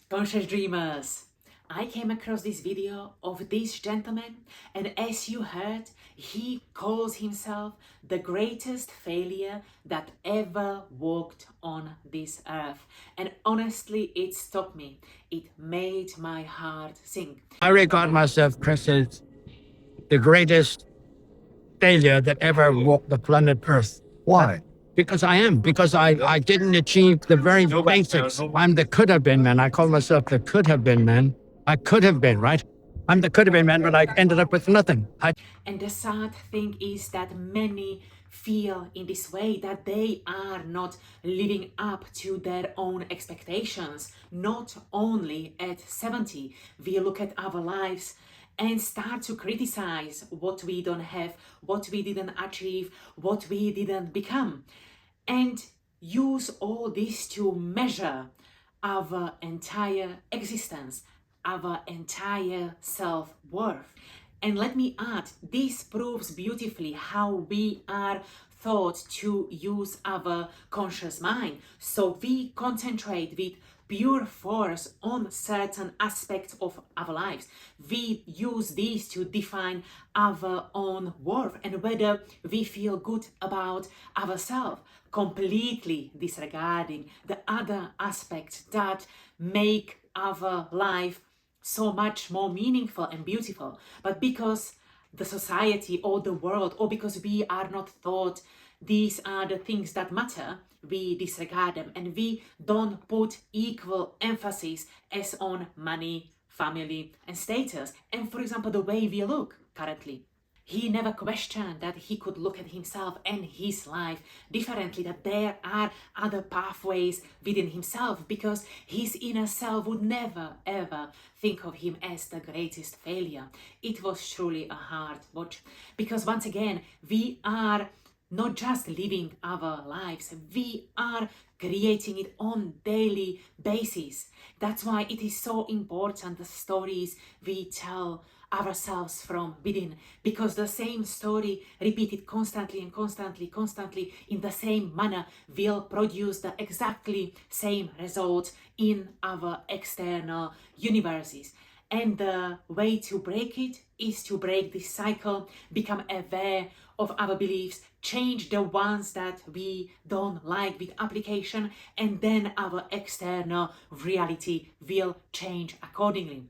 Conscious Dreamers, I came across this video of this gentleman, and as you heard, he calls himself the greatest failure that ever walked on this earth. And honestly, it stopped me. It made my heart sink. I regard myself, Chris, as the greatest failure that ever walked the planet Earth. Why? Because I am, because I didn't achieve the very basics. I'm the could have been man. I call myself the could have been man. I could have been, right? I'm the could have been man, but I ended up with nothing. And the sad thing is that many feel in this way, that they are not living up to their own expectations. Not only at 70, we look at our lives and start to criticize what we don't have, what we didn't achieve, what we didn't become, and use all this to measure our entire existence, our entire self-worth. And let me add, this proves beautifully how we are taught to use our conscious mind. So we concentrate with pure force on certain aspects of our lives. We use these to define our own worth and whether we feel good about ourselves, completely disregarding the other aspects that make our life so much more meaningful and beautiful. But because the society or the world, or because we are not taught these are the things that matter, we disregard them and we don't put equal emphasis as on money, family, and status. And for example, the way we look currently. He never questioned that he could look at himself and his life differently, that there are other pathways within himself, because his inner self would never ever think of him as the greatest failure. It was truly a hard watch, because once again, we are not just living our lives, we are creating it on daily basis. That's why it is so important, the stories we tell ourselves from within, because the same story repeated constantly and constantly in the same manner will produce the exactly same results in our external universes. And the way to break it is to break this cycle, become aware of our beliefs, change the ones that we don't like with application, and then our external reality will change accordingly.